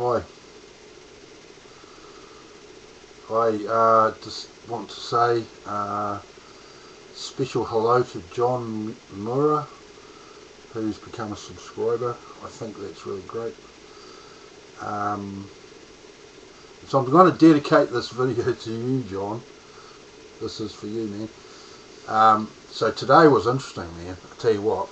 Hi. Just want to say special hello to John Mura, who's become a subscriber. I think that's really great. So I'm going to dedicate this video to you, John. This is for you, man. So today was interesting, man. I tell you what.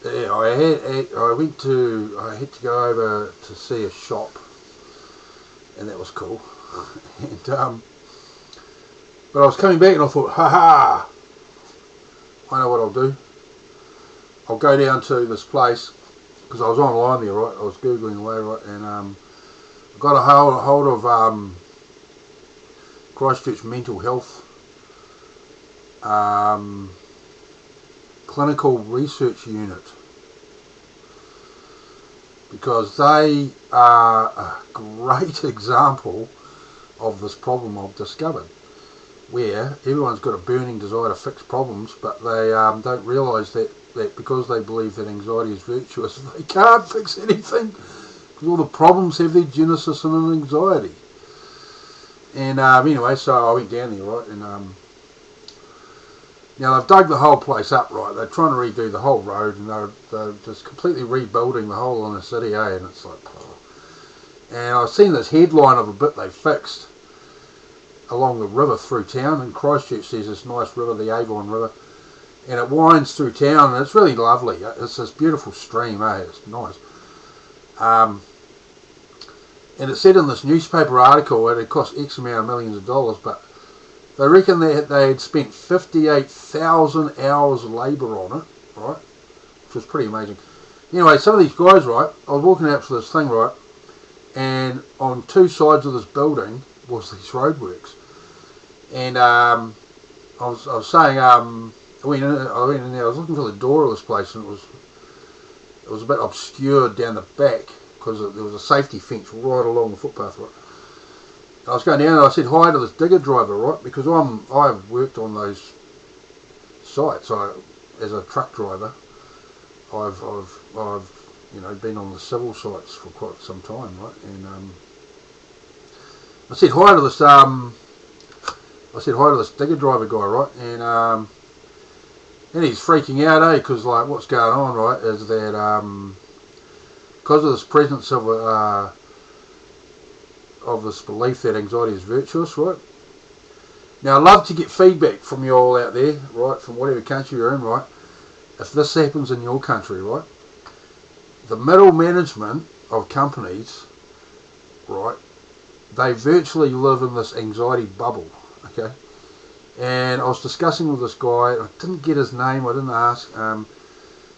Yeah, I had to go over to see a shop, and that was cool. And but I was coming back and I thought, ha, I know what I'll do. I'll go down to this place, because I was online there, right? I was googling away, right? And I got a hold of Christchurch Mental Health Clinical Research Unit, because they are a great example of this problem I've discovered, where everyone's got a burning desire to fix problems, but they don't realise that because they believe that anxiety is virtuous, they can't fix anything, because all the problems have their genesis in an anxiety. And anyway, so I went down there, right, and now they've dug the whole place up, right? They're trying to redo the whole road, and they're just completely rebuilding the whole inner city, eh? And it's like, oh. And I've seen this headline of a bit they fixed along the river through town. In Christchurch there's this nice river, the Avon River, and it winds through town, and it's really lovely. It's this beautiful stream, eh? It's nice. And it said in this newspaper article that it cost X amount of millions of dollars, but they reckon they had spent 58,000 hours of labour on it, right? Which was pretty amazing. Anyway, some of these guys, right, I was walking out to this thing, right, and on two sides of this building was these roadworks. And I was saying, I went in there, I was looking for the door of this place, and it was a bit obscured down the back, because there was a safety fence right along the footpath, right? I was going down and I said hi to this digger driver, right, because I've worked on those sites. As a truck driver, I've been on the civil sites for quite some time, right? And I said hi to this digger driver guy, right? And he's freaking out, eh? Because like what's going on, right, is that because of this presence of this belief that anxiety is virtuous, right? Now, I'd love to get feedback from you all out there, right, from whatever country you're in, right? If this happens in your country, right, the middle management of companies, right, they virtually live in this anxiety bubble, okay? And I was discussing with this guy, I didn't get his name, I didn't ask,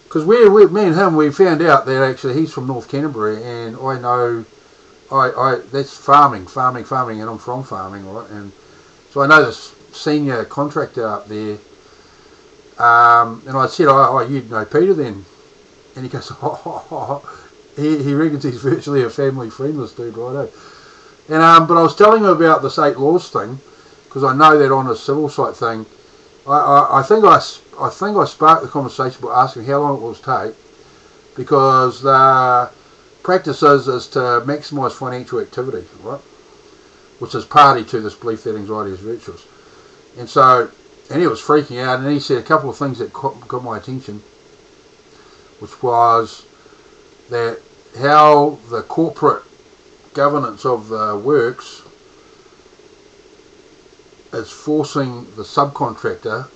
because me and him, we found out that actually he's from North Canterbury, and I know, that's farming, and I'm from farming, right? And so I know this senior contractor up there, and I said, you'd know Peter then. And he goes, he reckons he's virtually a family friend, this dude, right? And but I was telling him about the 8 laws thing, because I know that on a civil site thing, I think I sparked the conversation by asking how long it will take, because the practice is to maximise financial activity, right? Which is party to this belief that anxiety is virtuous. And so, and he was freaking out, and he said a couple of things that got my attention, which was that how the corporate governance of the works is forcing the subcontractor,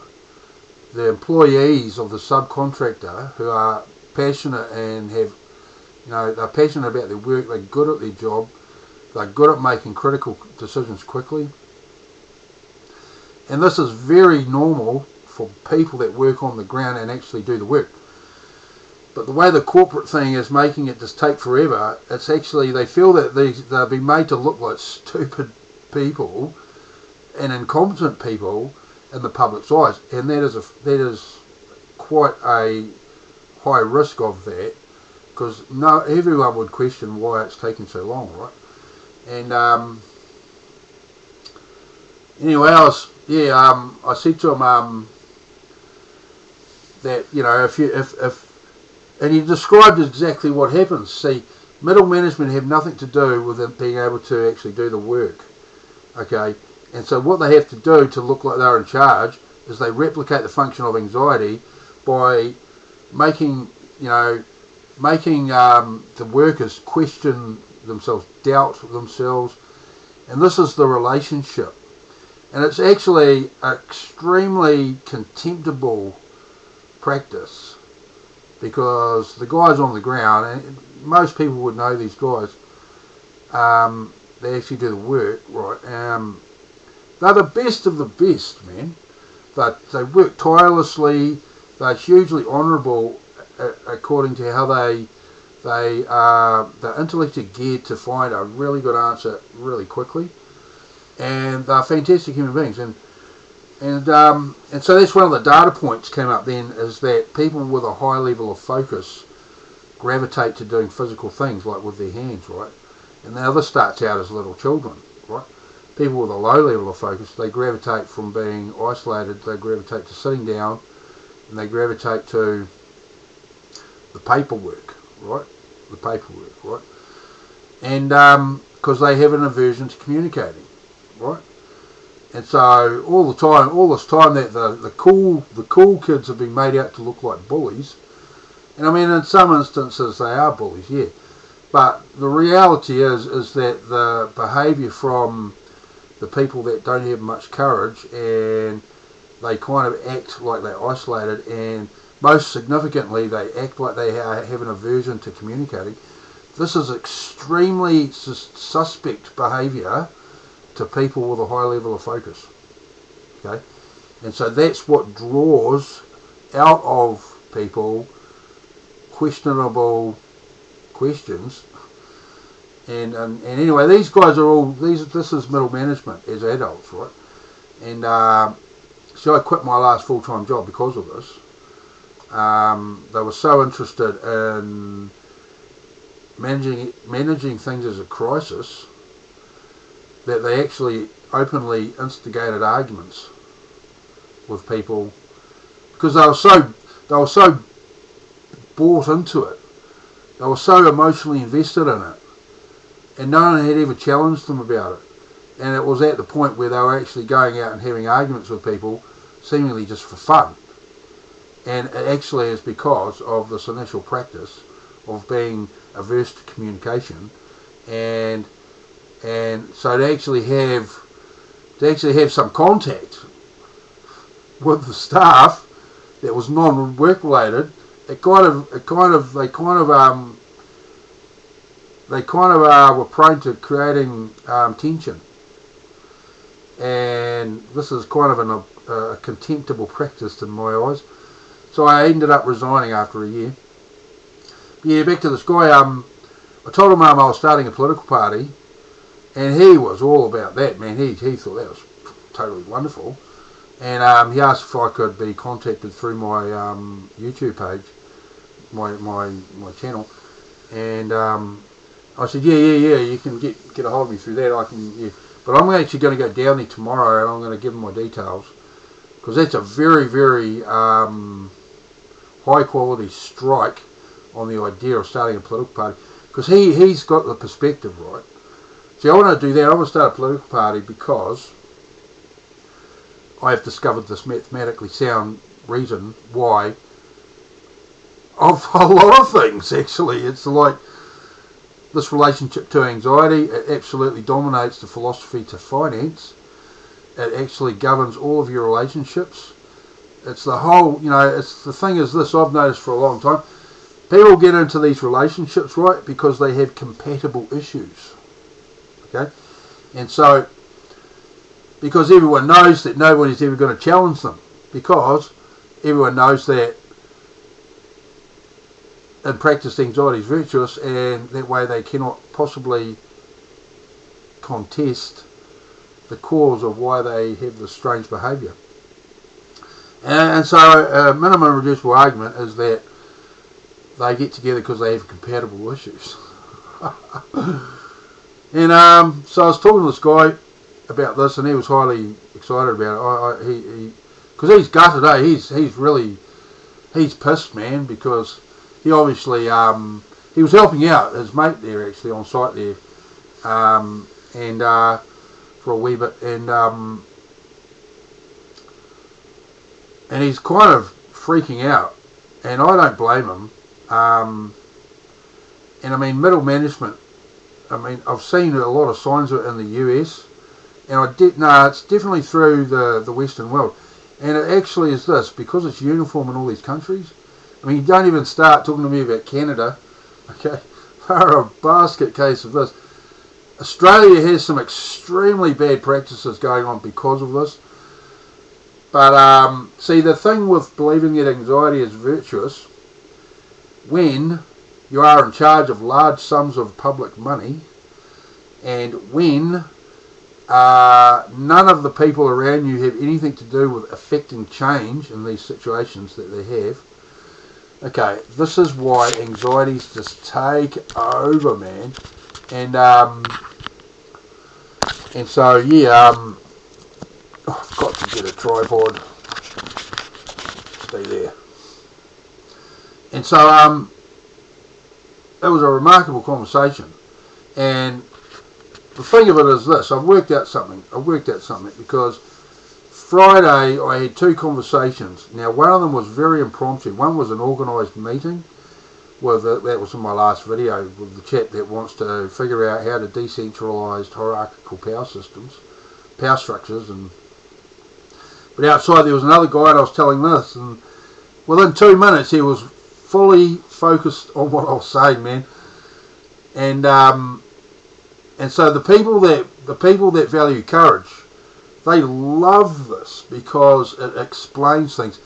the employees of the subcontractor, who are passionate and have, they're passionate about their work, they're good at their job, they're good at making critical decisions quickly. And this is very normal for people that work on the ground and actually do the work. But the way the corporate thing is making it just take forever, it's actually, they feel that they'll be made to look like stupid people and incompetent people in the public's eyes. And that is quite a high risk of that, because everyone would question why it's taking so long, right? And anyway, I said to him that if And he described exactly what happens. See, middle management have nothing to do with them being able to actually do the work. Okay, and so what they have to do to look like they're in charge is they replicate the function of anxiety by making the workers question themselves, doubt themselves, and this is the relationship. And it's actually an extremely contemptible practice, because the guys on the ground, and most people would know these guys, they actually do the work, right? They're the best of the best, man. They work tirelessly. They're hugely honourable according to how their intellect are geared to find a really good answer really quickly, and they're fantastic human beings. And so that's one of the data points came up then, is that people with a high level of focus gravitate to doing physical things like with their hands, right? And the other starts out as little children, right? People with a low level of focus, they gravitate from being isolated, they gravitate to sitting down, and they gravitate to the paperwork, right? And because they have an aversion to communicating, right? And so all this time that the cool kids have been made out to look like bullies. And I mean, in some instances they are bullies, yeah. But the reality is that the behaviour from the people that don't have much courage, and they kind of act like they're isolated, and most significantly they act like they have an aversion to communicating. This is extremely suspect behaviour to people with a high level of focus. Okay, and so that's what draws out of people questionable questions. And anyway, these guys are all this is middle management as adults, right? And so I quit my last full-time job because of this. They were so interested in managing things as a crisis that they actually openly instigated arguments with people, because they were so bought into it. They were so emotionally invested in it, and no one had ever challenged them about it. And it was at the point where they were actually going out and having arguments with people, seemingly just for fun. And it actually is because of this initial practice of being averse to communication, and so to actually have some contact with the staff that was non-work related, they kind of were prone to creating tension, and this is kind of a contemptible practice in my eyes. So I ended up resigning after a year. Yeah, back to this guy. I told him I was starting a political party, and he was all about that, man. He thought that was totally wonderful, and he asked if I could be contacted through my YouTube page, my channel, and I said, yeah, you can get a hold of me through that. I can, yeah. But I'm actually going to go down there tomorrow, and I'm going to give him my details, because that's a very, very high quality strike on the idea of starting a political party, because he's got the perspective right. See, I want to do that. I want to start a political party because I have discovered this mathematically sound reason why, of a lot of things actually. It's like this relationship to anxiety, it absolutely dominates the philosophy to finance. It actually governs all of your relationships. It's the whole, it's the thing is this, I've noticed for a long time, people get into these relationships, right, because they have compatible issues. Okay? And so, because everyone knows that nobody's ever going to challenge them, because everyone knows that in practice anxiety is virtuous, and that way they cannot possibly contest the cause of why they have this strange behaviour. And so a minimum reducible argument is that they get together because they have compatible issues. And so I was talking to this guy about this, and he was highly excited about it. Because he's gutted, he's pissed, man, because he obviously he was helping out his mate there actually on site there, and for a wee bit, and he's kind of freaking out, and I don't blame him. And I mean, middle management. I mean, I've seen a lot of signs of it in the US, and it's definitely through the Western world. And it actually is this, because it's uniform in all these countries. I mean, you don't even start talking to me about Canada, okay? They're a basket case of this. Australia has some extremely bad practices going on because of this. But, see, the thing with believing that anxiety is virtuous, when you are in charge of large sums of public money, and when none of the people around you have anything to do with affecting change in these situations that they have. Okay, this is why anxieties just take over, man. And so yeah, I've got to get a tripod. Stay there. And so it was a remarkable conversation, and the thing of it is this: I've worked out something because Friday I had two conversations. Now, one of them was very impromptu. One was an organised meeting with that was in my last video, with the chap that wants to figure out how to decentralise hierarchical power systems, power structures, but outside there was another guy, and I was telling this, and within 2 minutes he was fully focused on what I was saying, man. And so the people that value courage, they love this because it explains things.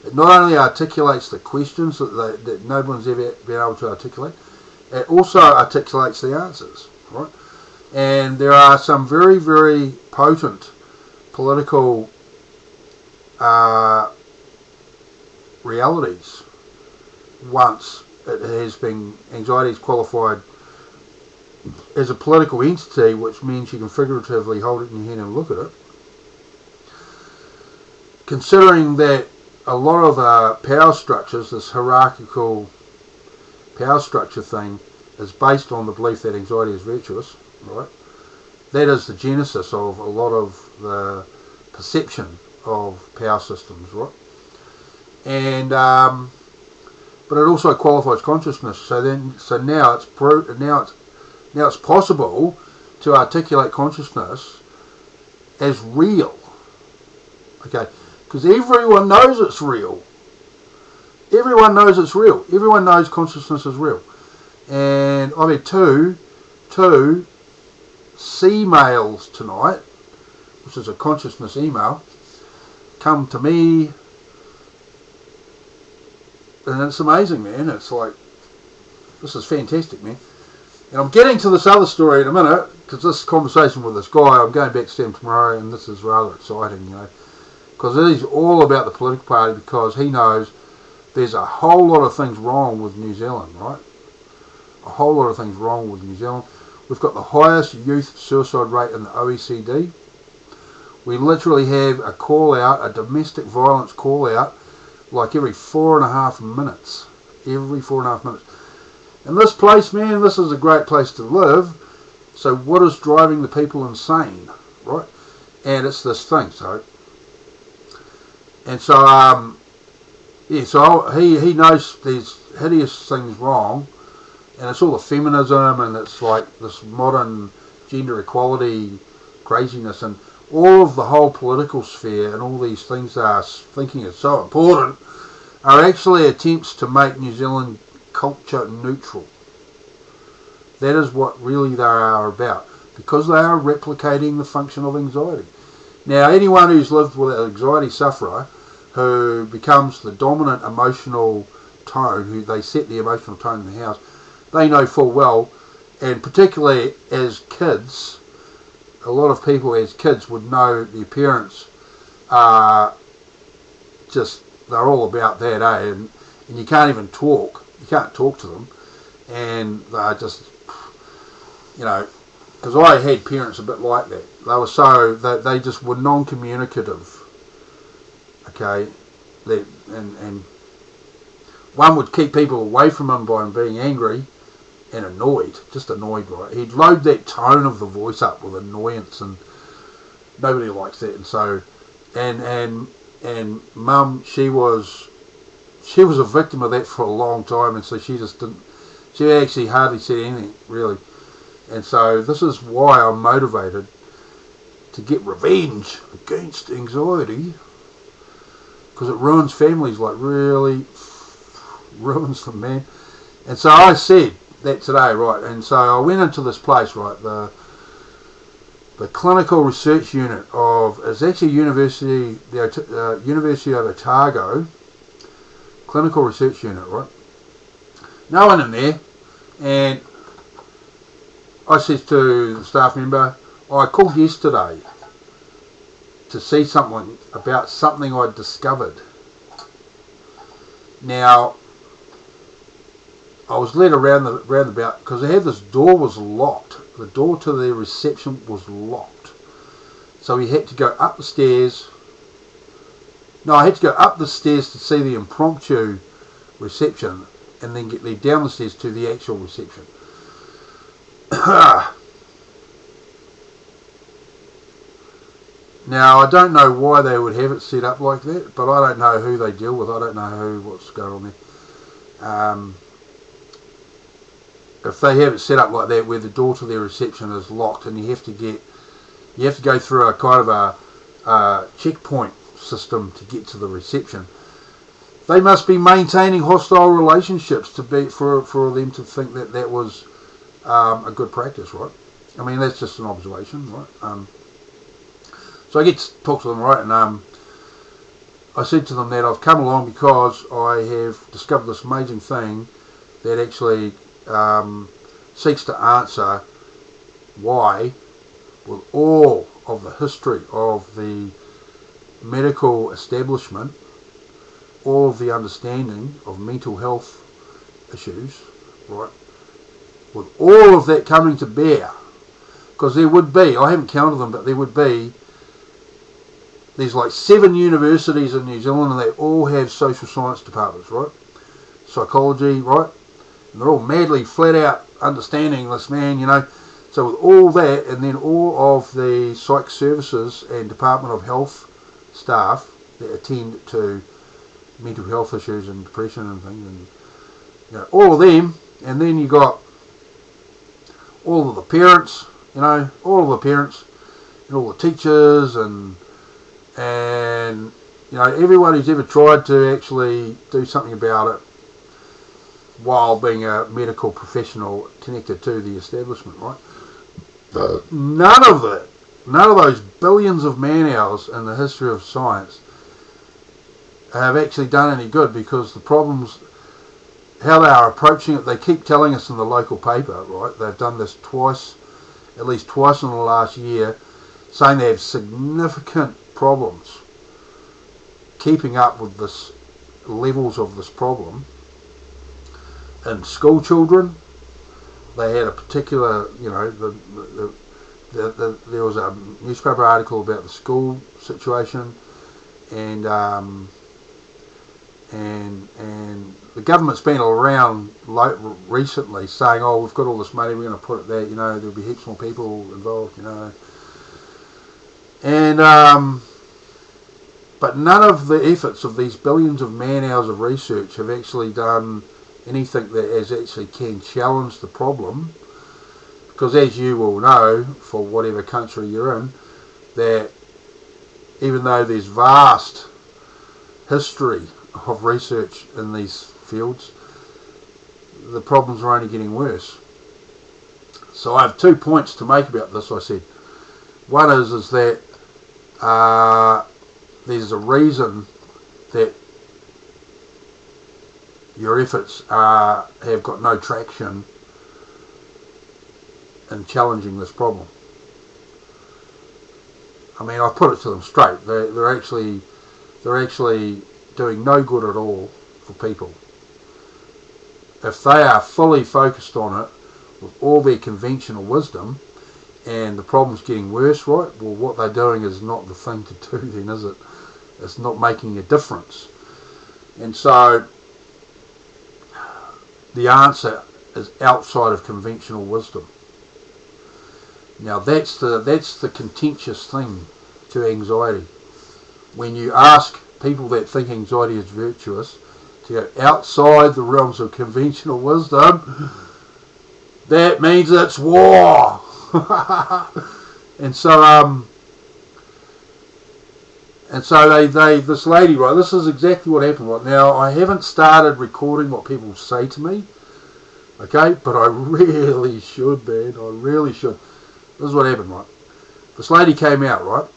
It not only articulates the questions that no one's ever been able to articulate, it also articulates the answers, right? And there are some very, very potent political realities once it has been, anxiety is qualified as a political entity, which means you can figuratively hold it in your hand and look at it. Considering that a lot of power structures, this hierarchical power structure thing, is based on the belief that anxiety is virtuous, right? That is the genesis of a lot of the perception of power systems, right? And but it also qualifies consciousness. So now it's possible to articulate consciousness as real. Okay, because everyone knows it's real. Everyone knows it's real. Everyone knows consciousness is real. And I've had two C-mails tonight, which is a consciousness email, come to me, and it's amazing, man. It's like, this is fantastic, man. And I'm getting to this other story in a minute, because this conversation with this guy, I'm going back to see him tomorrow, and this is rather exciting, you know, because it is all about the political party, because he knows there's a whole lot of things wrong with New Zealand, right? A whole lot of things wrong with New Zealand. We've got the highest youth suicide rate in the OECD. We literally have a call out, a domestic violence call out, like every 4.5 minutes. Every 4.5 minutes. And this place, man, this is a great place to live. So what is driving the people insane, right? And it's this thing, so. And so, yeah, so he knows there's hideous things wrong, and it's all the feminism, and it's like this modern gender equality craziness, and all of the whole political sphere and all these things they are thinking is so important are actually attempts to make New Zealand culture neutral. That is what really they are about, because they are replicating the function of anxiety. Now, anyone who's lived with an anxiety sufferer who becomes the dominant emotional tone, who they set the emotional tone in the house, they know full well, and particularly as kids, a lot of people as kids would know the parents are just, they're all about that, eh? And you can't even talk. You can't talk to them. And they're just, you know, because I had parents a bit like that. They were so, they just were non-communicative. Okay? And one would keep people away from him by being angry and annoyed, just annoyed, right? He'd load that tone of the voice up with annoyance, and nobody likes that. And so, and Mum, she was a victim of that for a long time, and so she just didn't. She actually hardly said anything really, and so this is why I'm motivated to get revenge against anxiety, because it ruins families, like really ruins them, man. And so I said that today, right? And so I went into this place, right? The clinical research unit it's actually University of Otago clinical research unit, right? No one in there, and I said to the staff member, I called yesterday to see something about something I'd discovered. Now, I was led around the roundabout because they had this door was locked. The door to the reception was locked. So we had to go up the stairs. No, I had to go up the stairs to see the impromptu reception and then get led down the stairs to the actual reception. Now, I don't know why they would have it set up like that, but I don't know who they deal with. I don't know what's going on there. If they have it set up like that, where the door to their reception is locked, and you have to go through a kind of a checkpoint system to get to the reception, they must be maintaining hostile relationships for them to think that was a good practice, right? I mean, that's just an observation, right? So I get to talk to them, right, and I said to them that I've come along because I have discovered this amazing thing that actually seeks to answer why, with all of the history of the medical establishment, all of the understanding of mental health issues, right, with all of that coming to bear, because there would be, I haven't counted them, but there would be, there's like 7 universities in New Zealand, and they all have social science departments, right? Psychology, right? And they're all madly flat out understanding this, man, you know. So with all that, and then all of the psych services and Department of Health staff that attend to mental health issues and depression and things, and you know, all of them, and then you got all of the parents, you know, all of the parents and all the teachers and you know, everyone who's ever tried to actually do something about it while being a medical professional connected to the establishment, right? None of those billions of man hours in the history of science have actually done any good, because the problems, how they are approaching it, they keep telling us in the local paper, right? They've done this at least twice in the last year, saying they have significant problems keeping up with this levels of this problem in school children. They had a particular, you know, there was a newspaper article about the school situation, and the government's been around recently saying, oh, we've got all this money, we're going to put it there, you know, there'll be heaps more people involved, you know, and but none of the efforts of these billions of man hours of research have actually done anything that actually can challenge the problem, because as you will know, for whatever country you're in, that even though there's vast history of research in these fields, the problems are only getting worse. So I have 2 points to make about this, I said. One is that there's a reason that your efforts have got no traction in challenging this problem. I mean, I put it to them straight. They're actually doing no good at all for people. If they are fully focused on it with all their conventional wisdom, and the problem's getting worse, right? Well, what they're doing is not the thing to do then, is it? It's not making a difference. And so the answer is outside of conventional wisdom. Now that's the contentious thing to anxiety. When you ask people that think anxiety is virtuous to go outside the realms of conventional wisdom, that means it's war. And so this lady, right, this is exactly what happened. Right now, I haven't started recording what people say to me, okay, but I really should, man. I really should. This is what happened, right? This lady came out, right?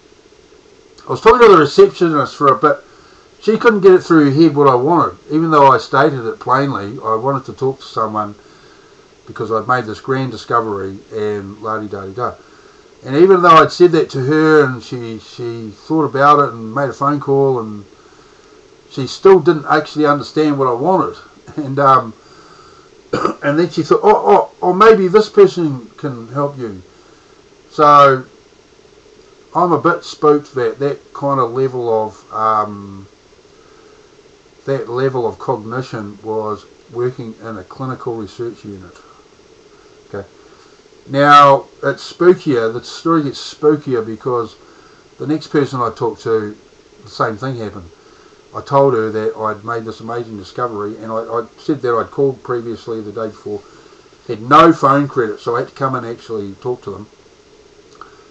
I was talking to the receptionist for a bit. She couldn't get it through her head what I wanted, even though I stated it plainly. I wanted to talk to someone because I'd made this grand discovery and la-di-da-di-da. And even though I'd said that to her and she thought about it and made a phone call, and she still didn't actually understand what I wanted. And and then she thought, oh, maybe this person can help you. So I'm a bit spooked that that kind of level of cognition was working in a clinical research unit. Okay. Now it's spookier. The story gets spookier because the next person I talked to, the same thing happened. I told her that I'd made this amazing discovery, and I said that I'd called previously the day before, had no phone credit, so I had to come and actually talk to them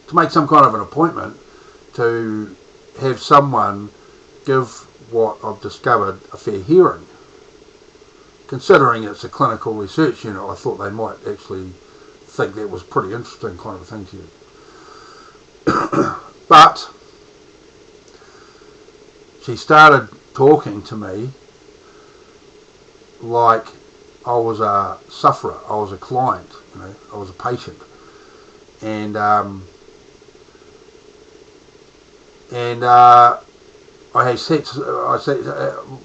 to make some kind of an appointment to have someone give what I've discovered a fair hearing. Considering it's a clinical research unit, I thought they might actually think that was pretty interesting kind of a thing to do. But she started talking to me like I was a sufferer, I was a client, I was a patient. And I said,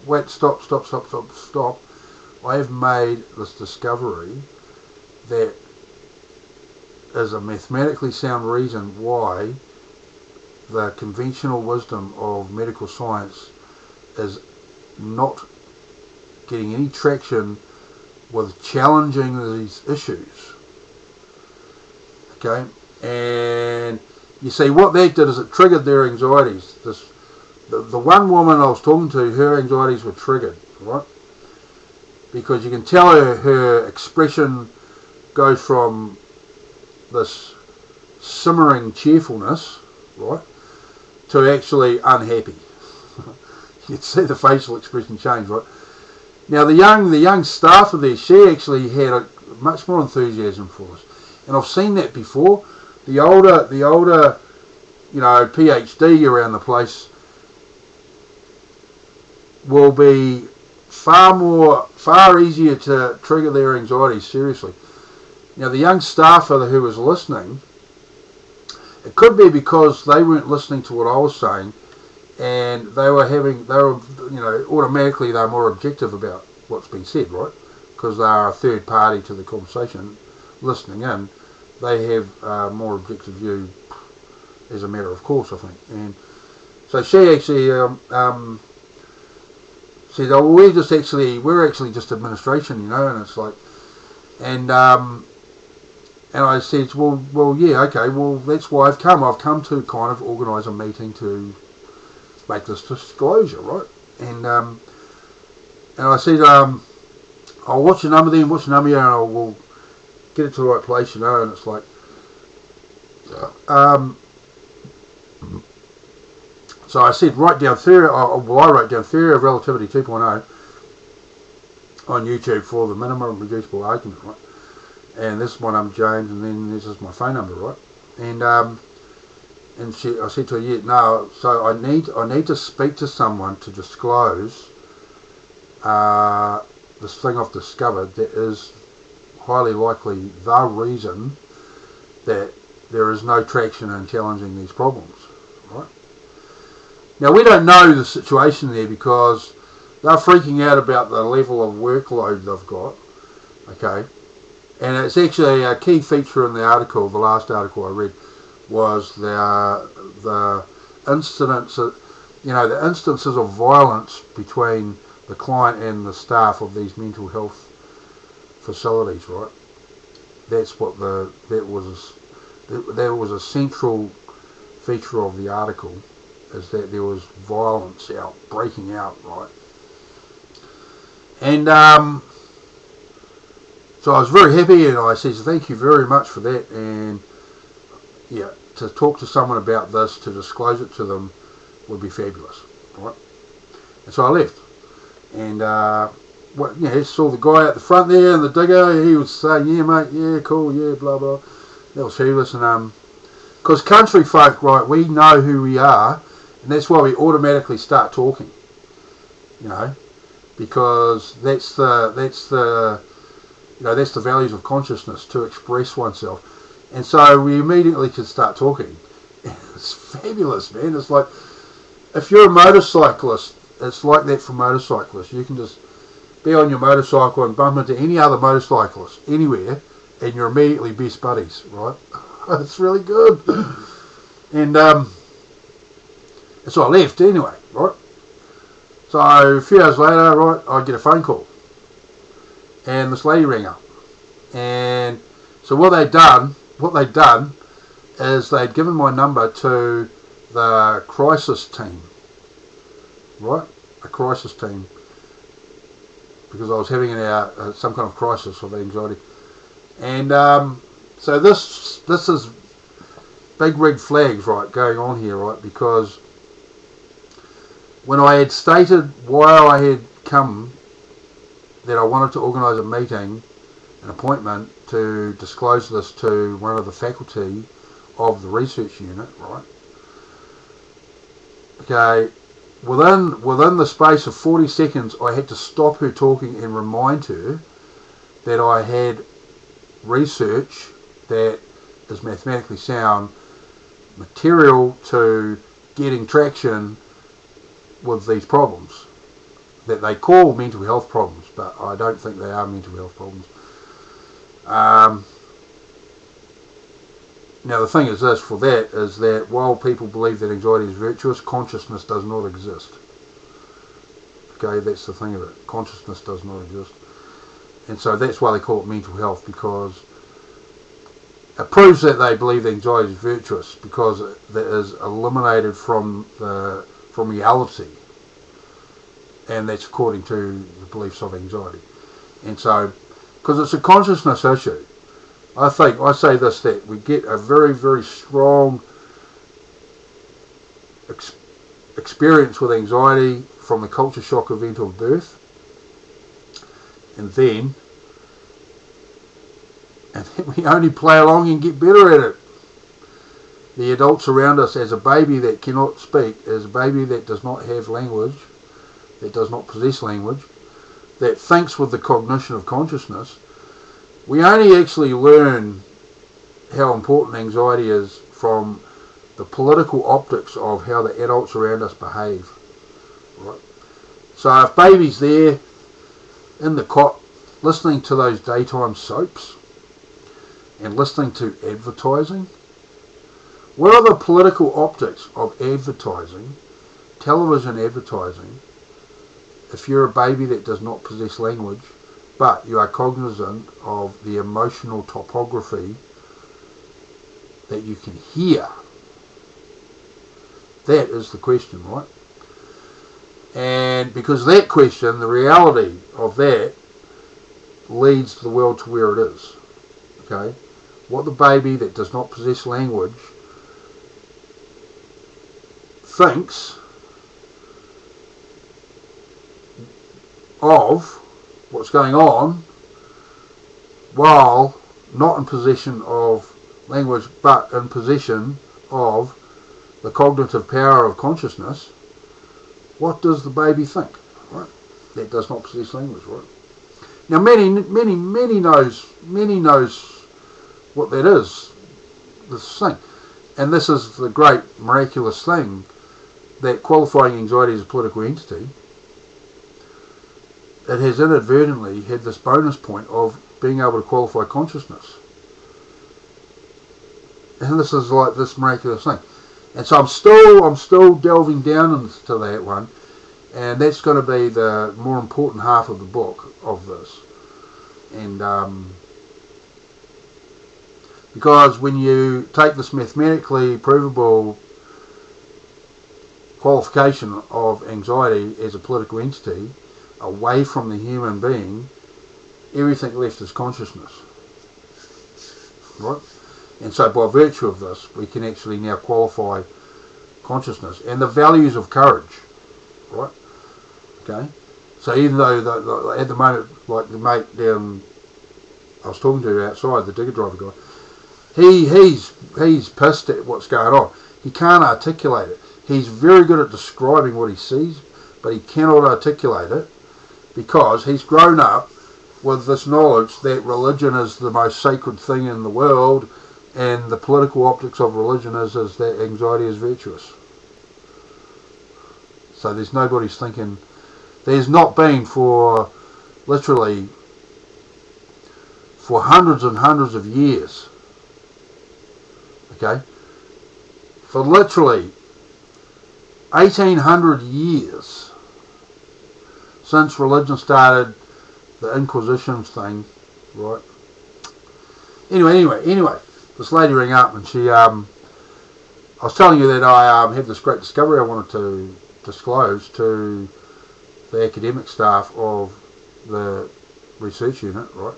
wait, stop. I have made this discovery that is a mathematically sound reason why the conventional wisdom of medical science is not getting any traction with challenging these issues. Okay, and you see what that did is it triggered their anxieties. The one woman I was talking to, her anxieties were triggered, right? Because you can tell her expression goes from this simmering cheerfulness, right, to actually unhappy. You'd see the facial expression change, right? Now the young staffer there, she actually had much more enthusiasm for us, and I've seen that before. The older, PhD around the place will be far easier to trigger their anxiety seriously. Now the young staffer who was listening, it could be because they weren't listening to what I was saying, and automatically they're more objective about what's been said, right? Because they are a third party to the conversation, listening in. They have a more objective view as a matter of course, I think. And so she actually said, "Oh, we're actually just administration, and it's like, and I said, well, yeah, okay, well, that's why I've come. I've come to kind of organise a meeting to make this disclosure, right? And I said, I'll watch your number then, and we'll get it to the right place, and it's like, so I said, I wrote down Theory of Relativity 2.0 on YouTube for the minimum reducible argument, right? And this is my number, James, and then this is my phone number, right? And I said to her, yeah, no, so I need to speak to someone to disclose this thing I've discovered that is highly likely the reason that there is no traction in challenging these problems, right? Now, we don't know the situation there because they're freaking out about the level of workload they've got, okay? And it's actually a key feature in the article, the last article I read, was the instances of violence between the client and the staff of these mental health facilities, right? That's what that was a central feature of the article, is that there was violence breaking out, right? And so I was very happy, and I said thank you very much for that, and yeah, to talk to someone about this, to disclose it to them, would be fabulous, right? And so I left, and saw the guy at the front there in the digger. He was saying, yeah mate, yeah, cool, yeah, blah blah. That was fabulous. And because country folk, right, we know who we are, and that's why we automatically start talking, because that's the values of consciousness, to express oneself. And so we immediately can start talking. It's fabulous, man. It's like, if you're a motorcyclist, it's like that for motorcyclists. You can just be on your motorcycle and bump into any other motorcyclist anywhere, and you're immediately best buddies, right? It's really good. And so I left anyway, right? So a few hours later, right, I get a phone call, and this lady rang up, and so what they'd done is they'd given my number to the crisis team, right? A crisis team, because I was having some kind of crisis of anxiety, and so this is big red flags, right, going on here, right? Because when I had stated why I had come, that I wanted to organise a meeting, an appointment, to disclose this to one of the faculty of the research unit, right? Okay, within the space of 40 seconds, I had to stop her talking and remind her that I had research that is mathematically sound, material to getting traction with these problems that they call mental health problems, but I don't think they are mental health problems. Now the thing is this, for that, is that while people believe that anxiety is virtuous, consciousness does not exist. Okay, that's the thing of it. Consciousness does not exist. And so that's why they call it mental health, because it proves that they believe that anxiety is virtuous, because that is eliminated from reality, and that's according to the beliefs of anxiety. And so, because it's a consciousness issue, I say this, that we get a very, very strong experience with anxiety from the culture shock event of birth, and then we only play along and get better at it. The adults around us, as a baby that cannot speak, as a baby that does not have language, that does not possess language, that thinks with the cognition of consciousness, we only actually learn how important anxiety is from the political optics of how the adults around us behave. Right? So if baby's there in the cot listening to those daytime soaps and listening to advertising, what are the political optics of advertising, television advertising, if you're a baby that does not possess language, but you are cognizant of the emotional topography that you can hear? That is the question, right? And because that question, the reality of that, leads the world to where it is. Okay? What the baby that does not possess language thinks of what's going on, while not in possession of language but in possession of the cognitive power of consciousness, what does the baby think, right? That does not possess language, right? Now many knows what that is, this thing. And this is the great miraculous thing, that qualifying anxiety as a political entity, it has inadvertently had this bonus point of being able to qualify consciousness. And this is like this miraculous thing. And so I'm still delving down into that one, and that's going to be the more important half of the book of this. And because when you take this mathematically provable qualification of anxiety as a political entity away from the human being, everything left is consciousness, right? And so by virtue of this, we can actually now qualify consciousness and the values of courage, right? Okay, so even though at the moment, like the mate down I was talking to outside, the digger driver guy, he's pissed at what's going on. He can't articulate it. He's very good at describing what he sees, but he cannot articulate it because he's grown up with this knowledge that religion is the most sacred thing in the world, and the political optics of religion is that anxiety is virtuous. So there's nobody's thinking. There's not been for literally for hundreds and hundreds of years. Okay, for literally 1800 years since religion started the Inquisition thing, right? Anyway, this lady rang up and she, I was telling you that I had this great discovery I wanted to disclose to the academic staff of the research unit, right?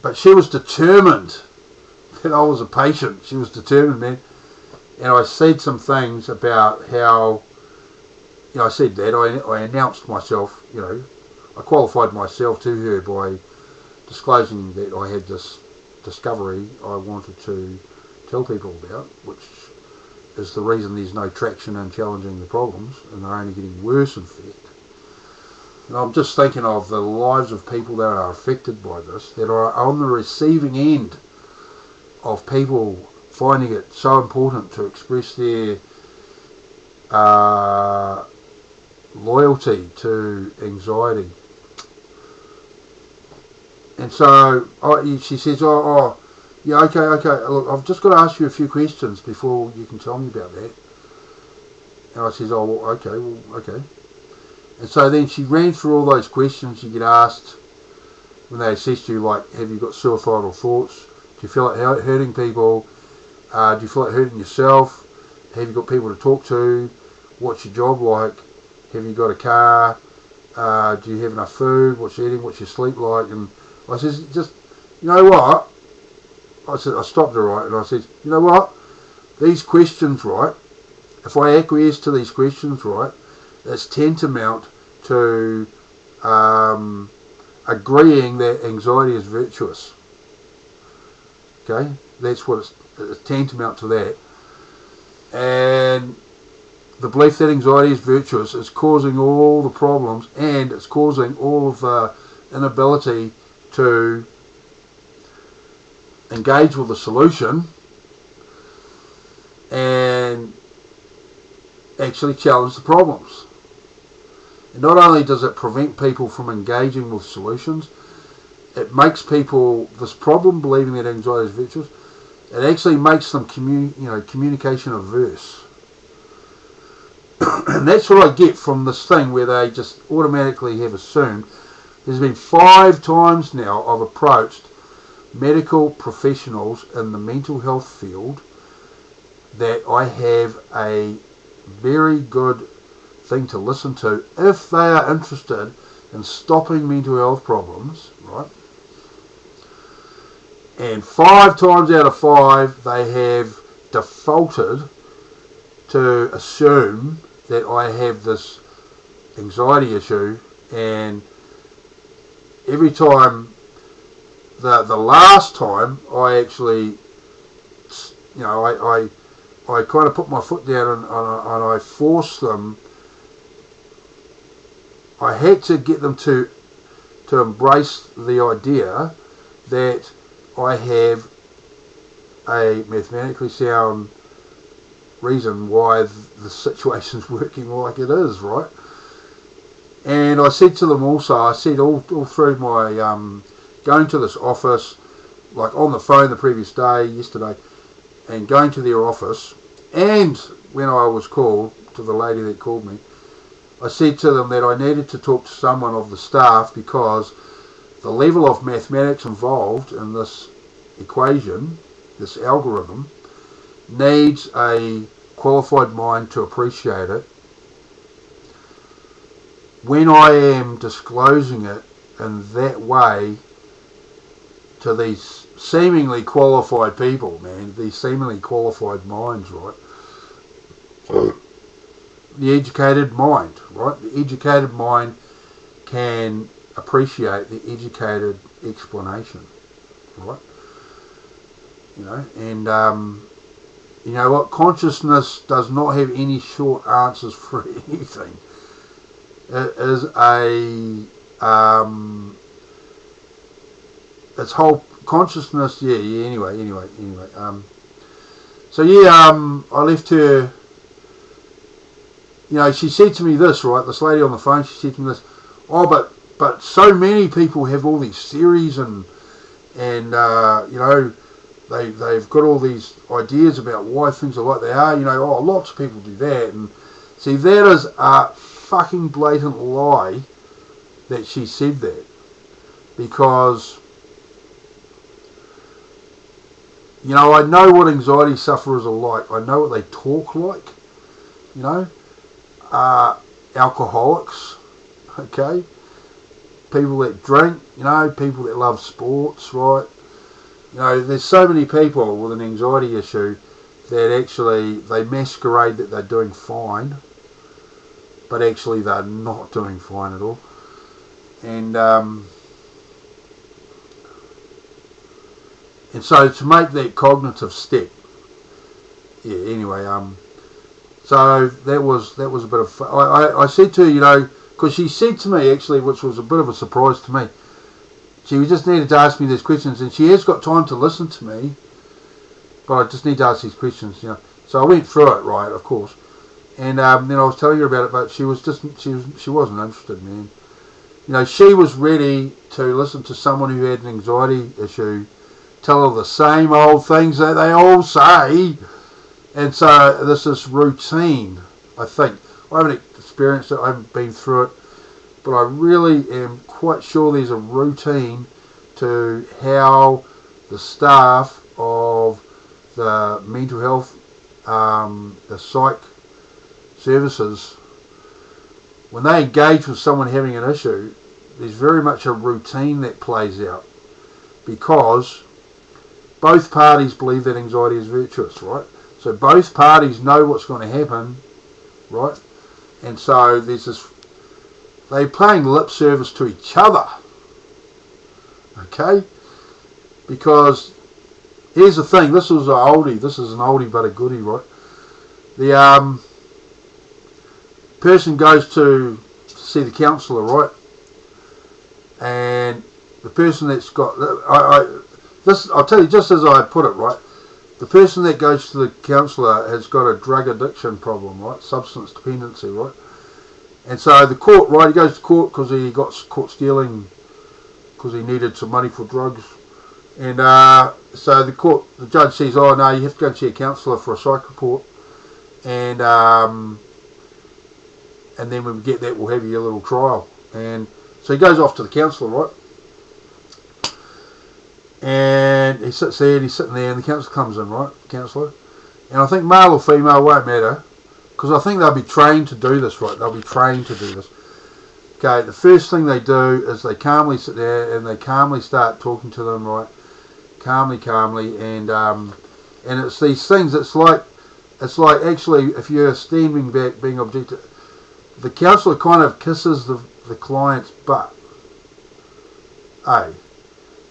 But she was determined that I was a patient. She was determined, man. And I said some things about how, I said that. I announced myself, I qualified myself to her by disclosing that I had this discovery I wanted to tell people about, which is the reason there's no traction in challenging the problems, and they're only getting worse, in fact. And I'm just thinking of the lives of people that are affected by this, that are on the receiving end of people finding it so important to express their loyalty to anxiety. And so she says, yeah, okay, look, I've just got to ask you a few questions before you can tell me about that. And I says, okay. And so then she ran through all those questions you get asked when they assess you, like, have you got suicidal thoughts? Do you feel like hurting people? Do you feel like hurting yourself? Have you got people to talk to? What's your job like? Have you got a car? Do you have enough food? What's your eating? What's your sleep like? And I says, just, you know what? I stopped her, right, and I said, you know what? These questions, right, if I acquiesce to these questions, right, it's tantamount to agreeing that anxiety is virtuous. Okay? That's what it's tantamount to that. And the belief that anxiety is virtuous is causing all the problems, and it's causing all of the inability to engage with the solution and actually challenge the problems. And not only does it prevent people from engaging with solutions, it makes people, this problem, believing that anxiety is virtuous, it actually makes them communication averse. And that's what I get from this thing where they just automatically have assumed. There's been 5 times now I've approached medical professionals in the mental health field that I have a very good thing to listen to if they are interested in stopping mental health problems, right? And 5 times out of 5 they have defaulted to assume that I have this anxiety issue, and every time, the last time I actually, I kind of put my foot down and I forced them. I had to get them to embrace the idea that I have a mathematically sound reason why the situation's working like it is, right? And I said to them also, I said all through my going to this office, like on the phone the previous day, yesterday, and going to their office, and when I was called, to the lady that called me, I said to them that I needed to talk to someone of the staff because the level of mathematics involved in this equation, this algorithm, needs a qualified mind to appreciate it. When I am disclosing it in that way to these seemingly qualified people, man, these seemingly qualified minds, right? The educated mind, right? The educated mind can appreciate the educated explanation, right? You know, and you know what? Consciousness does not have any short answers for anything. It is its whole consciousness. Yeah. Anyway. So yeah, I left her. You know, she said to me this, right? This lady on the phone, she said to me this. Oh, but so many people have all these theories and you know, they've got all these ideas about why things are like they are. You know, oh, lots of people do that. And see, that is a fucking blatant lie that she said that, because you know, I know what anxiety sufferers are like. I know what they talk like. You know, alcoholics, okay, people that drink, you know, people that love sports, right? You know, there's so many people with an anxiety issue that actually they masquerade that they're doing fine, but actually they're not doing fine at all. And so to make that cognitive step, yeah. Anyway, so that was a bit of. I said to her, you know, because she said to me actually, which was a bit of a surprise to me. She just needed to ask me these questions, and she has got time to listen to me, but I just need to ask these questions, you know. So I went through it, right, of course, and then I was telling her about it, but she wasn't interested, man. You know, she was ready to listen to someone who had an anxiety issue tell her the same old things that they all say. And so this is routine, I think. I haven't experienced it, I haven't been through it, but I really am quite sure there's a routine to how the staff of the mental health, the psych services, when they engage with someone having an issue, there's very much a routine that plays out, because both parties believe that anxiety is virtuous, right? So both parties know what's going to happen, right? And so there's this, they're paying lip service to each other, okay? Because here's the thing, this is an oldie but a goodie, right? The person goes to see the counsellor, right? And the person that's got, I'll tell you just as I put it, right? The person that goes to the counsellor has got a drug addiction problem, right? Substance dependency, right? And so the court, right, he goes to court because he got caught stealing because he needed some money for drugs. And so the judge says, oh no, you have to go and see a counsellor for a psych report. And then when we get that, we'll have you a little trial. And so he goes off to the counsellor, right? And he sits there, and he's sitting there, and the counsellor comes in, right? Counsellor. And I think male or female won't matter, because I think they'll be trained to do this, right? They'll be trained to do this. Okay, the first thing they do is they calmly sit there and they calmly start talking to them, right? Calmly, and it's these things. It's like actually, if you're standing back, being objective, the counsellor kind of kisses the client's butt,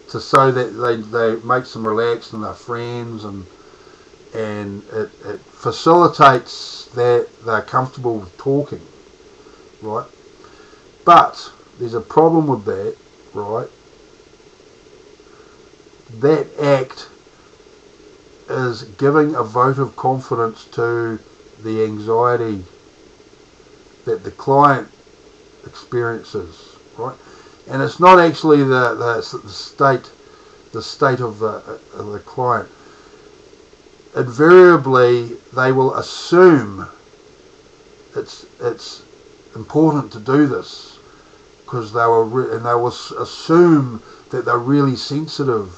to so that they makes them relaxed and they're friends, and it facilitates that they're comfortable with talking, right? But there's a problem with that, right? That act is giving a vote of confidence to the anxiety that the client experiences, right? And it's not actually the state of the client. Invariably, they will assume it's important to do this because they will assume that they're really sensitive.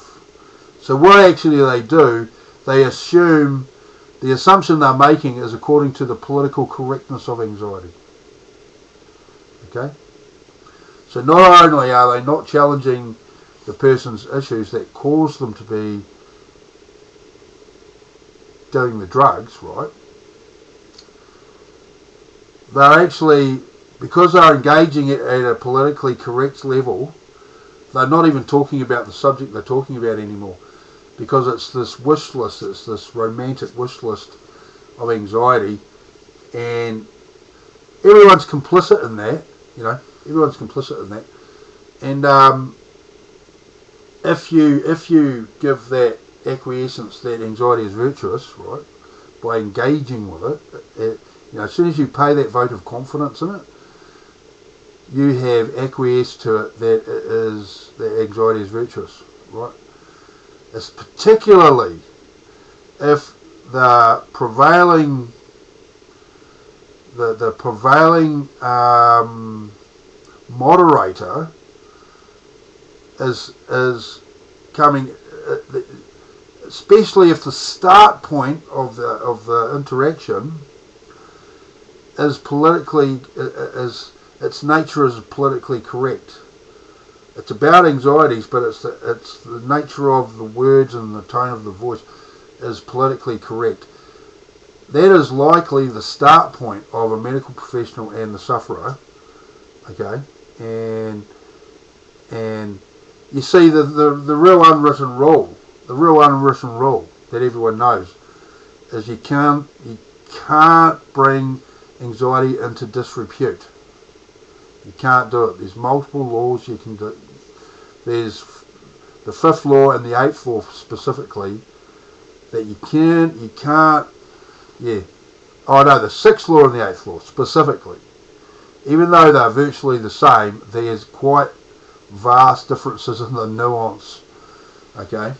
So what actually they do, they assume, the assumption they're making is according to the political correctness of anxiety. Okay? So not only are they not challenging the person's issues that cause them to be doing the drugs, right? They're actually, because they're engaging it at a politically correct level, they're not even talking about the subject they're talking about anymore. Because it's this wish list, it's this romantic wish list of anxiety, and everyone's complicit in that, everyone's complicit in that. And if you give that acquiescence that anxiety is virtuous, right, by engaging with it, as soon as you pay that vote of confidence in it, you have acquiesced to it that anxiety is virtuous, right? It's particularly if the prevailing moderator is coming, especially if the start point of the interaction is politically, its nature is politically correct. It's about anxieties, but it's the nature of the words and the tone of the voice is politically correct. That is likely the start point of a medical professional and the sufferer. Okay, and you see the real unwritten rule, that everyone knows, is you can't bring anxiety into disrepute. You can't do it. There's multiple laws you can do. There's the 5th law and the 8th law specifically that you can't, the 6th law and the 8th law specifically. Even though they're virtually the same, there's quite vast differences in the nuance. Okay?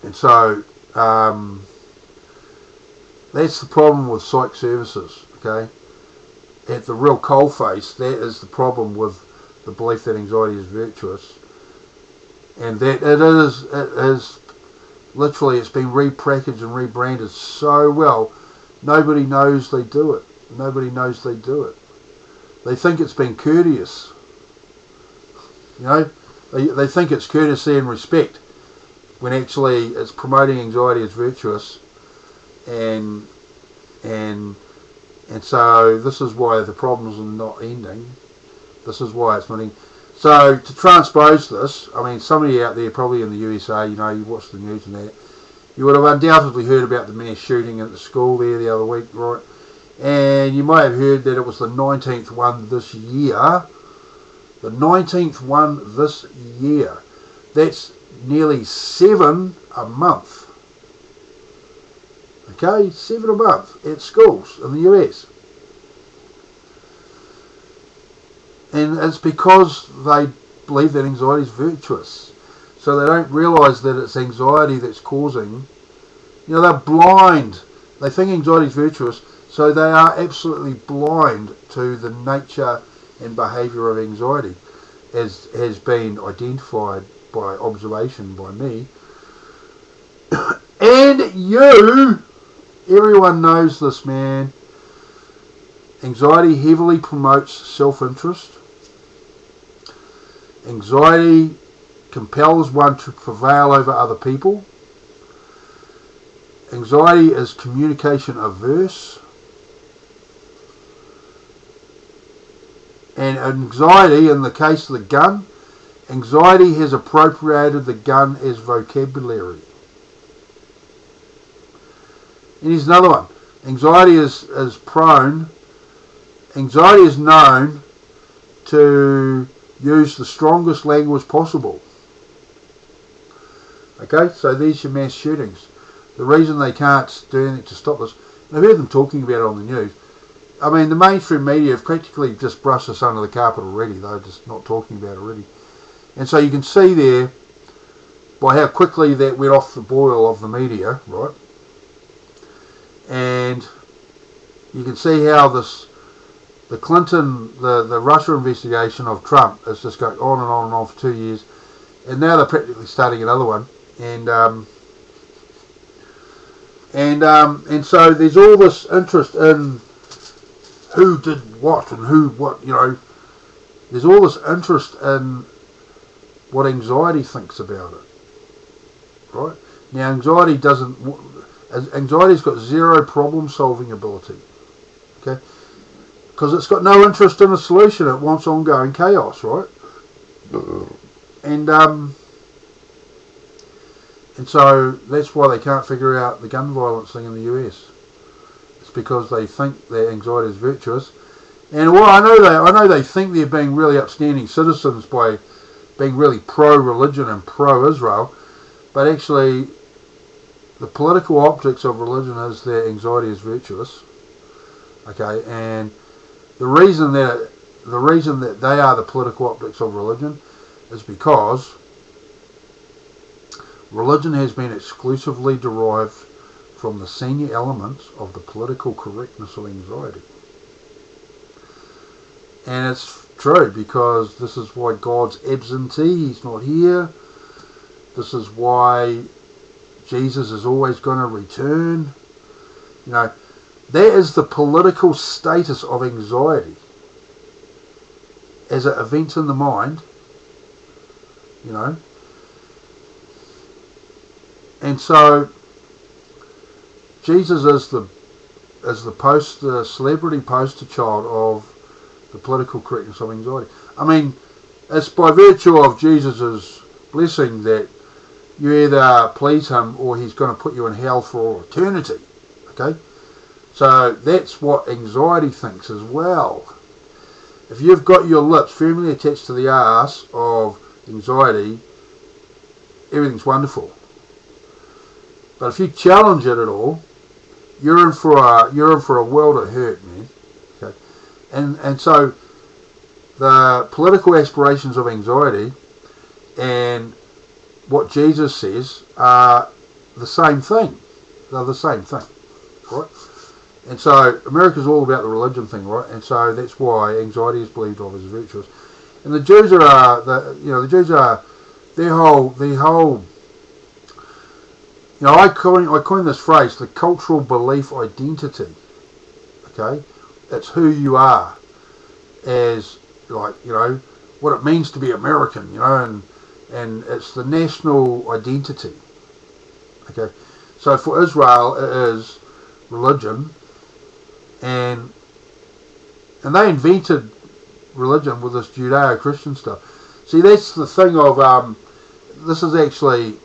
And so, that's the problem with psych services, okay? At the real coalface, that is the problem with the belief that anxiety is virtuous. And that it is literally, it's been repackaged and rebranded so well, nobody knows they do it. They think it's been courteous. They think it's courtesy and respect, when actually it's promoting anxiety as virtuous. And so this is why the problems are not ending. This is why it's not ending. So to transpose this, I mean, somebody out there probably in the USA, you watch the news and that, you would have undoubtedly heard about the mass shooting at the school there the other week, right? And you might have heard that it was the 19th one this year. The 19th one this year. That's nearly 7 a month. Okay, 7 a month at schools in the US. And it's because they believe that anxiety is virtuous. So they don't realise that it's anxiety that's causing, they're blind. They think anxiety is virtuous, so they are absolutely blind to the nature and behaviour of anxiety, as has been identified by observation by me. And everyone knows this, man. Anxiety heavily promotes self-interest. Anxiety compels one to prevail over other people. Anxiety is communication averse. And anxiety, in the case of the gun, anxiety has appropriated the gun as vocabulary. And here's another one. Anxiety is known to use the strongest language possible. Okay, so these are mass shootings. The reason they can't do anything to stop this, I've heard them talking about it on the news. I mean, the mainstream media have practically just brushed this under the carpet already. They're just not talking about it already. And so you can see there, by how quickly that went off the boil of the media, right? And you can see how the Russia investigation of Trump is just going on and on and on for 2 years, and now they're practically starting another one, and so there's all this interest in who did what and who what, there's all this interest in what anxiety thinks about it, right? Now anxiety's got zero problem solving ability, okay? Because it's got no interest in a solution. It wants ongoing chaos, right? And so that's why they can't figure out the gun violence thing in the US. It's because they think their anxiety is virtuous. And well, I know they think they're being really upstanding citizens by being really pro-religion and pro-Israel, but actually the political optics of religion is their anxiety is virtuous. Okay, and the reason that they are the political optics of religion is because religion has been exclusively derived from the senior elements of the political correctness of anxiety. And it's true, because this is why God's absentee, he's not here. This is why Jesus is always going to return. That is the political status of anxiety as an event in the mind, And so Jesus is the celebrity poster child of the political correctness of anxiety. I mean, it's by virtue of Jesus' blessing that you either please him or he's going to put you in hell for all eternity. Okay? So that's what anxiety thinks as well. If you've got your lips firmly attached to the arse of anxiety, everything's wonderful. But if you challenge it at all, you're in for a world of hurt, man. Okay? And so the political aspirations of anxiety and what Jesus says are the same thing. They're the same thing, right? And so America's all about the religion thing, right? And so that's why anxiety is believed of as virtuous. And the Jews are their whole. I coined this phrase, the cultural belief identity. Okay, it's who you are as what it means to be American, and it's the national identity. Okay, so for Israel it is religion, and they invented religion with this Judeo-Christian stuff. See, that's the thing of this is actually.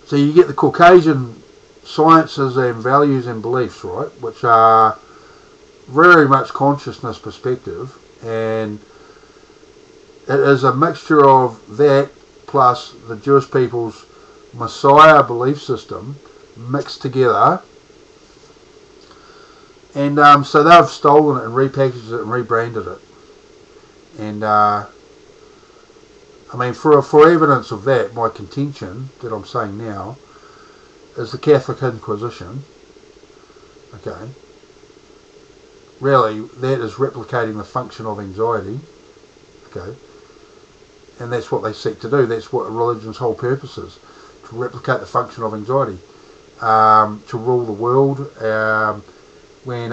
So you get the Caucasian sciences and values and beliefs, right, which are very much consciousness perspective, and it is a mixture of that plus the Jewish people's Messiah belief system mixed together, and so they've stolen it and repackaged it and rebranded it, and for evidence of that, my contention that I'm saying now is the Catholic Inquisition. Okay. Really, that is replicating the function of anxiety. Okay. And that's what they seek to do. That's what religion's whole purpose is, to replicate the function of anxiety, to rule the world. When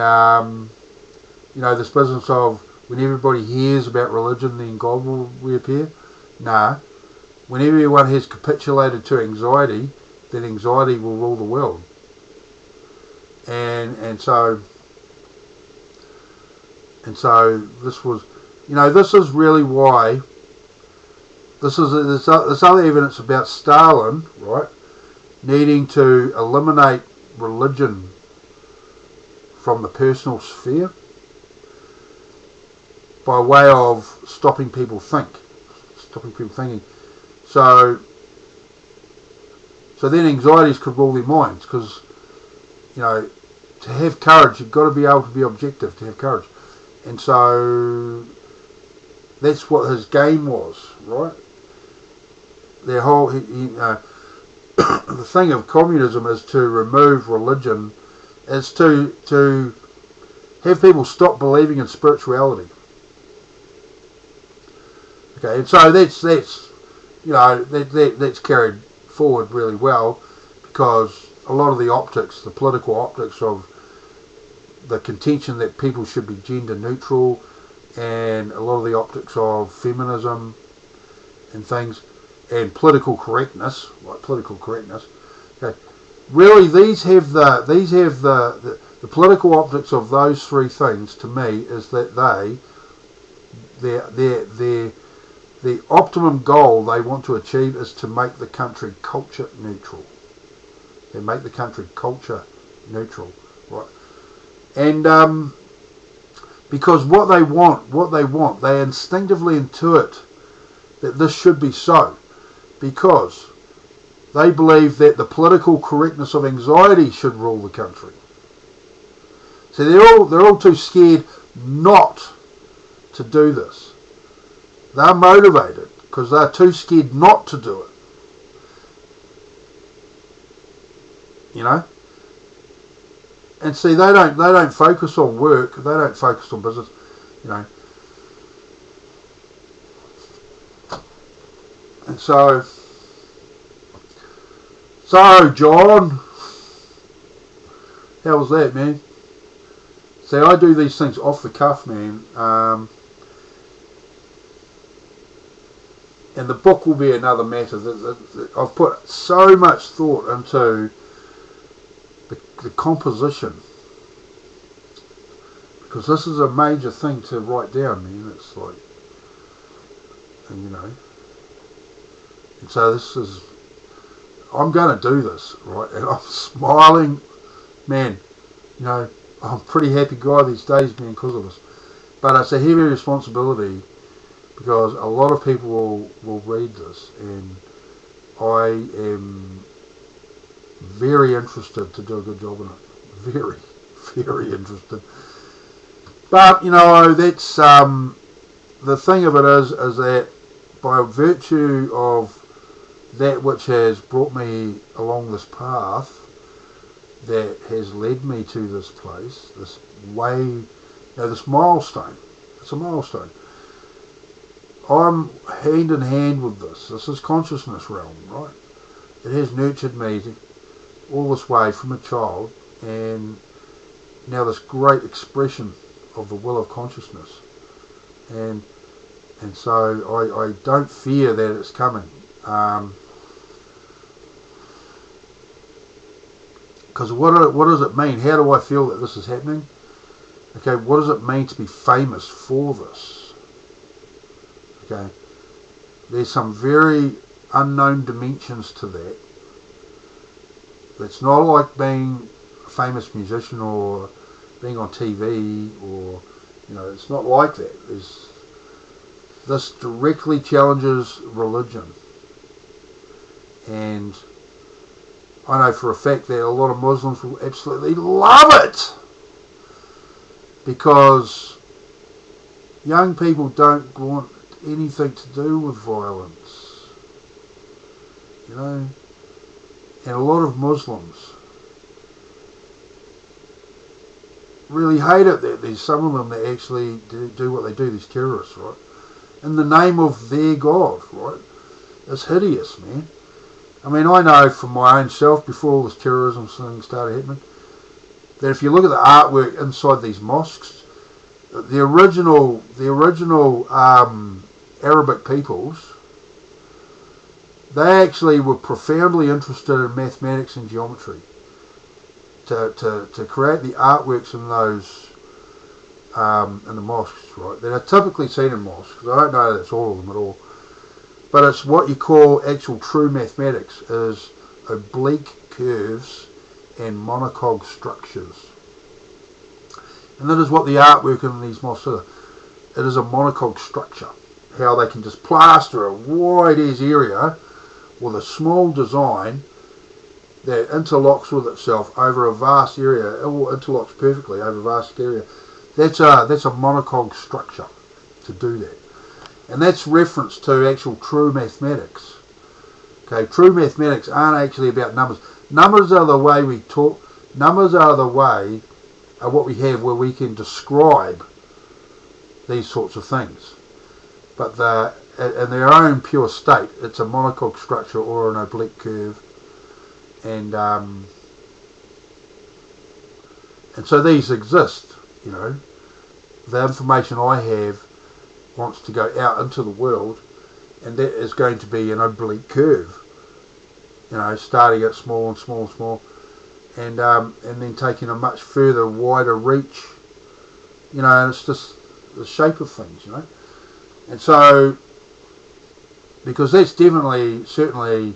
this business of when everybody hears about religion, then God will reappear. Nah, when everyone has capitulated to anxiety, then anxiety will rule the world. And so this was, this is really why. This other evidence about Stalin, right, needing to eliminate religion from the personal sphere by way of stopping people thinking. So then anxieties could rule their minds, because to have courage, you've got to be able to be objective to have courage, and so that's what his game was, right? Their whole the thing of communism is to remove religion, is to have people stop believing in spirituality. Okay, and so that's carried forward really well, because a lot of the optics, the political optics of the contention that people should be gender neutral, and a lot of the optics of feminism and things, and political correctness, okay, really these have the political optics of those three things, to me, is that the optimum goal they want to achieve is to make the country culture neutral. They make the country culture neutral, right? And because what they want, they instinctively intuit that this should be so, because they believe that the political correctness of anxiety should rule the country. So they're all too scared not to do this. They're motivated because they're too scared not to do it. You know? And see, they don't focus on work, they don't focus on business, you know. And so John, how was that, man? See, I do these things off the cuff, man. And the book will be another matter. I've put so much thought into the composition, because this is a major thing to write down, man. It's like, and you know, and so I'm going to do this, right? And I'm smiling, man. You know, I'm a pretty happy guy these days, man, because of this. But it's a heavy responsibility, because a lot of people will read this, and I am very interested to do a good job in it. Very, very interested. But, you know, that's the thing of it is that by virtue of that which has brought me along this path, that has led me to this place, this way, you know, this milestone. It's a milestone. I'm hand in hand with this. This is consciousness realm, right? It has nurtured me all this way from a child, and now this great expression of the will of consciousness. And so I don't fear that it's coming. Because what does it mean? How do I feel that this is happening? Okay, what does it mean to be famous for this? Okay, there's some very unknown dimensions to that. It's not like being a famous musician or being on TV, or, you know, it's not like that. This directly challenges religion, and I know for a fact that a lot of Muslims will absolutely love it, because young people don't want anything to do with violence, you know. And a lot of Muslims really hate it that there's some of them that actually do what they do, these terrorists, right? In the name of their God, right? It's hideous, man. I mean, I know from my own self, before all this terrorism thing started happening, that if you look at the artwork inside these mosques, the original Arabic peoples, they actually were profoundly interested in mathematics and geometry to create the artworks in those in the mosques, right? That are typically seen in mosques. I don't know that's all of them at all, but it's what you call actual true mathematics, is oblique curves and monocog structures. And that is what the artwork in these mosques are. It is a monocog structure. How they can just plaster a wide as area with a small design that interlocks with itself over a vast area. It all interlocks perfectly over a vast area. That's a monocog structure to do that. And that's reference to actual true mathematics. Okay, true mathematics aren't actually about numbers. Numbers are the way we talk. Numbers are the way, are what we have where we can describe these sorts of things. But in their own pure state, it's a monocog structure or an oblique curve, and so these exist. You know, the information I have wants to go out into the world, and that is going to be an oblique curve. You know, starting at small and small and small, and then taking a much further, wider reach. You know, and it's just the shape of things. You know, and so because that's definitely, certainly,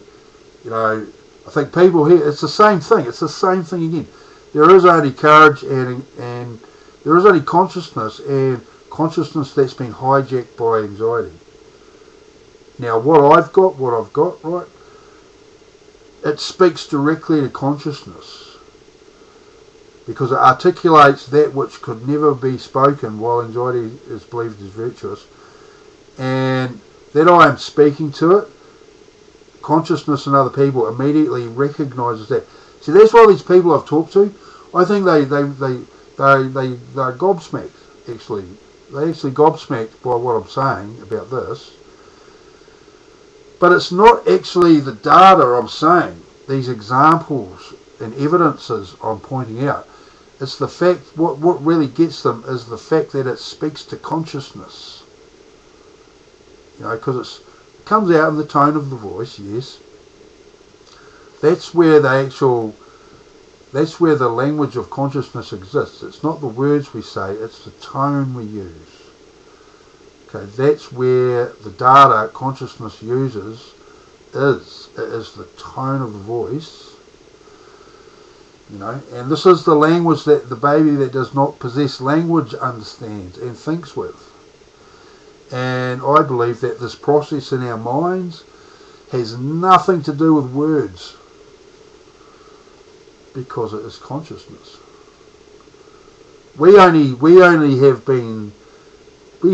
you know, I think people here, it's the same thing. It's the same thing again. There is only courage and there is only consciousness, and consciousness that's been hijacked by anxiety. Now, what I've got, right, it speaks directly to consciousness because it articulates that which could never be spoken while anxiety is believed as virtuous. And that I am speaking to it, consciousness and other people immediately recognises that. See, that's why these people I've talked to, I think they're gobsmacked, actually. They're actually gobsmacked by what I'm saying about this. But it's not actually the data I'm saying, these examples and evidences I'm pointing out. It's the fact, what really gets them is the fact that it speaks to consciousness. You know, because it comes out in the tone of the voice, yes. That's where that's where the language of consciousness exists. It's not the words we say, it's the tone we use. Okay, that's where the data consciousness uses is. It is the tone of the voice. You know, and this is the language that the baby that does not possess language understands and thinks with. And I believe that this process in our minds has nothing to do with words because it is consciousness. We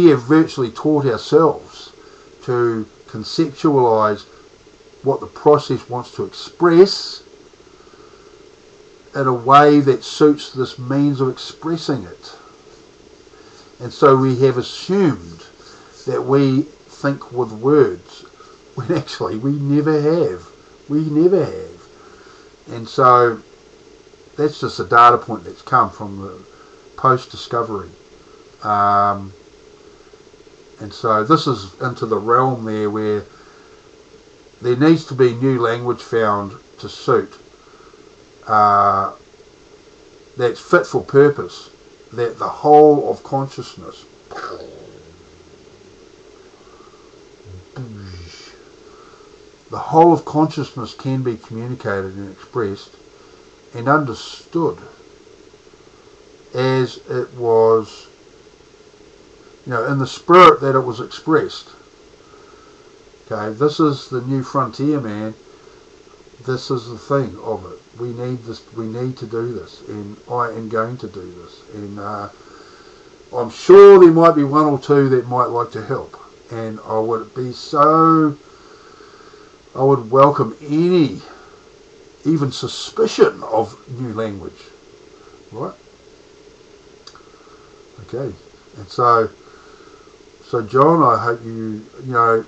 have virtually taught ourselves to conceptualize what the process wants to express in a way that suits this means of expressing it. And so we have assumed that we think with words when actually we never have. And so that's just a data point that's come from the post-discovery. And so this is into the realm there where there needs to be new language found to suit that's fit for purpose, that the whole of consciousness, the whole of consciousness can be communicated and expressed and understood as it was, you know, in the spirit that it was expressed. Okay, this is the new frontier, man. This is the thing of it. We need this. We need to do this, and I am going to do this. And I'm sure there might be one or two that might like to help. And I would welcome any, even suspicion of new language. Right? Okay. And so John, I hope you know,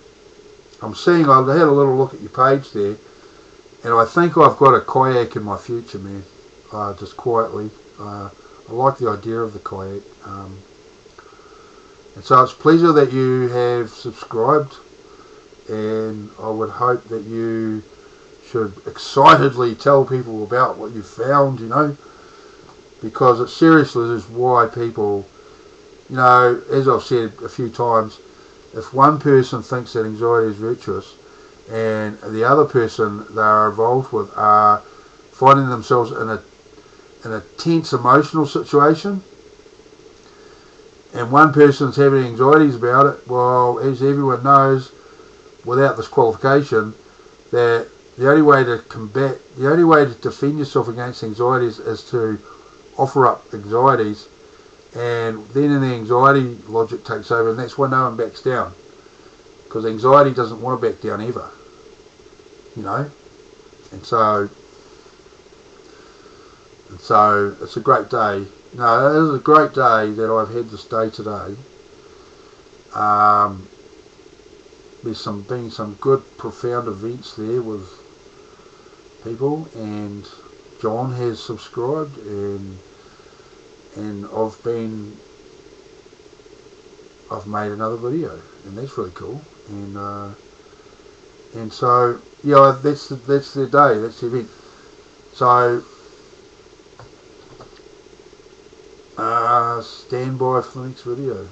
I'm seeing, I had a little look at your page there, and I think I've got a kayak in my future, man. Just quietly. I like the idea of the kayak. And so it's a pleasure that you have subscribed, and I would hope that you should excitedly tell people about what you've found, you know, because it seriously is why people, you know, as I've said a few times, if one person thinks that anxiety is virtuous and the other person they are involved with are finding themselves in a tense emotional situation, and one person's having anxieties about it, well, as everyone knows, without this qualification, that the only way to defend yourself against anxieties is to offer up anxieties, and then the anxiety logic takes over, and that's why no one backs down, because anxiety doesn't want to back down ever. you know, and so it's a great day. No, it is a great day that I've had this day today. There's been some good, profound events there with people, and John has subscribed, and I've made another video, and that's really cool. And so yeah, that's the day, that's the event. So stand by for the next video.